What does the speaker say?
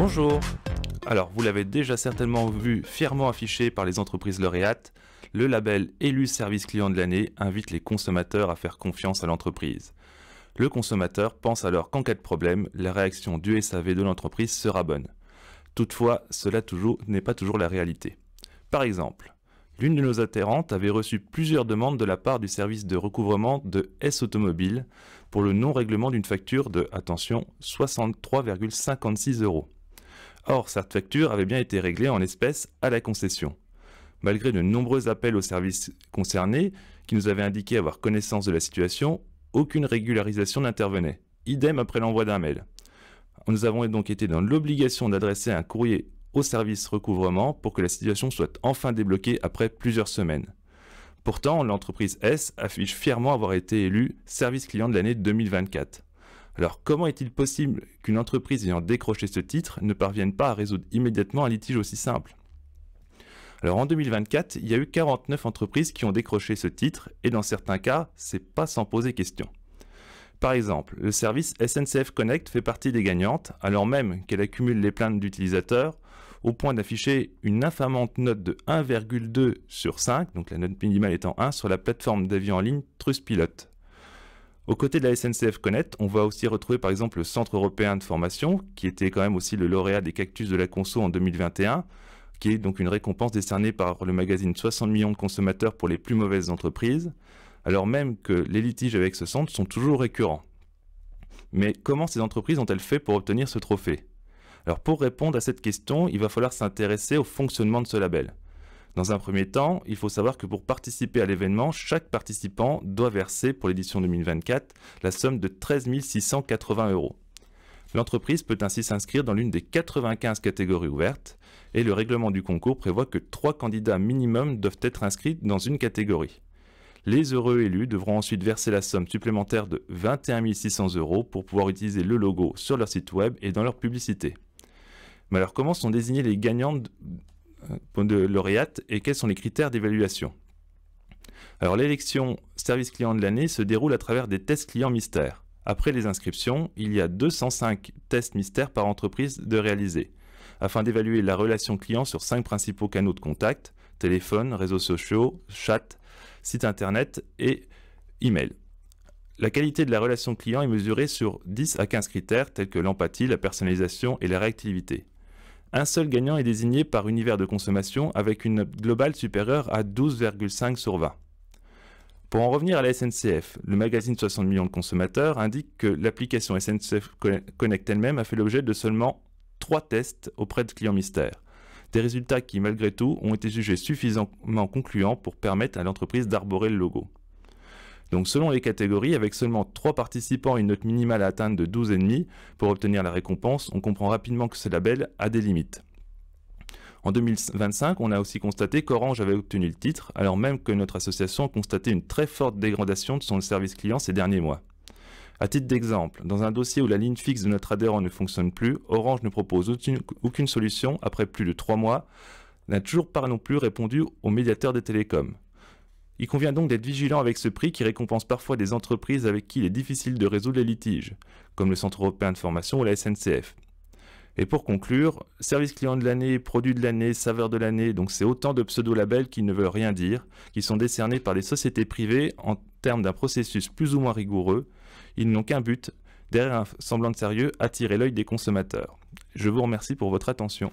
Bonjour. Alors, vous l'avez déjà certainement vu fièrement affiché par les entreprises lauréates, le label élu service client de l'année invite les consommateurs à faire confiance à l'entreprise. Le consommateur pense alors qu'en cas de problème, la réaction du SAV de l'entreprise sera bonne. Toutefois, cela n'est pas toujours la réalité. Par exemple, l'une de nos adhérentes avait reçu plusieurs demandes de la part du service de recouvrement de S Automobile pour le non-règlement d'une facture de, attention, 63,56 €. Or, cette facture avait bien été réglée en espèces à la concession. Malgré de nombreux appels aux services concernés, qui nous avaient indiqué avoir connaissance de la situation, aucune régularisation n'intervenait. Idem après l'envoi d'un mail. Nous avons donc été dans l'obligation d'adresser un courrier au service recouvrement pour que la situation soit enfin débloquée après plusieurs semaines. Pourtant, l'entreprise S affiche fièrement avoir été élue service client de l'année 2024. Alors, comment est-il possible qu'une entreprise ayant décroché ce titre ne parvienne pas à résoudre immédiatement un litige aussi simple? Alors, en 2024, il y a eu 49 entreprises qui ont décroché ce titre et dans certains cas, c'est pas sans poser question. Par exemple, le service SNCF Connect fait partie des gagnantes, alors même qu'elle accumule les plaintes d'utilisateurs au point d'afficher une infamante note de 1,2 sur 5, donc la note minimale étant 1, sur la plateforme d'avis en ligne Trustpilot. Aux côtés de la SNCF Connect, on va aussi retrouver par exemple le Centre européen de formation, qui était quand même aussi le lauréat des Cactus de la Conso en 2021, qui est donc une récompense décernée par le magazine 60 millions de consommateurs pour les plus mauvaises entreprises, alors même que les litiges avec ce centre sont toujours récurrents. Mais comment ces entreprises ont-elles fait pour obtenir ce trophée? Alors pour répondre à cette question, il va falloir s'intéresser au fonctionnement de ce label. Dans un premier temps, il faut savoir que pour participer à l'événement, chaque participant doit verser pour l'édition 2024 la somme de 13 680 €. L'entreprise peut ainsi s'inscrire dans l'une des 95 catégories ouvertes et le règlement du concours prévoit que 3 candidats minimum doivent être inscrits dans une catégorie. Les heureux élus devront ensuite verser la somme supplémentaire de 21 600 € pour pouvoir utiliser le logo sur leur site web et dans leur publicité. Mais alors comment sont désignés les gagnants de lauréates et quels sont les critères d'évaluation? Alors l'élection service client de l'année se déroule à travers des tests clients mystères. Après les inscriptions, il y a 205 tests mystères par entreprise de réaliser, afin d'évaluer la relation client sur 5 principaux canaux de contact: téléphone, réseaux sociaux, chat, site internet et email. La qualité de la relation client est mesurée sur 10 à 15 critères tels que l'empathie, la personnalisation et la réactivité. Un seul gagnant est désigné par univers de consommation avec une note globale supérieure à 12,5 sur 20. Pour en revenir à la SNCF, le magazine 60 millions de consommateurs indique que l'application SNCF Connect elle-même a fait l'objet de seulement 3 tests auprès de clients mystères. Des résultats qui, malgré tout, ont été jugés suffisamment concluants pour permettre à l'entreprise d'arborer le logo. Donc selon les catégories, avec seulement 3 participants et une note minimale à atteindre de 12,5 pour obtenir la récompense, on comprend rapidement que ce label a des limites. En 2025, on a aussi constaté qu'Orange avait obtenu le titre, alors même que notre association a constaté une très forte dégradation de son service client ces derniers mois. À titre d'exemple, dans un dossier où la ligne fixe de notre adhérent ne fonctionne plus, Orange ne propose aucune solution après plus de 3 mois, n'a toujours pas non plus répondu au médiateur des télécoms. Il convient donc d'être vigilant avec ce prix qui récompense parfois des entreprises avec qui il est difficile de résoudre les litiges, comme le Centre européen de formation ou la SNCF. Et pour conclure, service client de l'année, produit de l'année, saveur de l'année, donc c'est autant de pseudo-labels qui ne veulent rien dire, qui sont décernés par des sociétés privées en termes d'un processus plus ou moins rigoureux. Ils n'ont qu'un but, derrière un semblant de sérieux, attirer l'œil des consommateurs. Je vous remercie pour votre attention.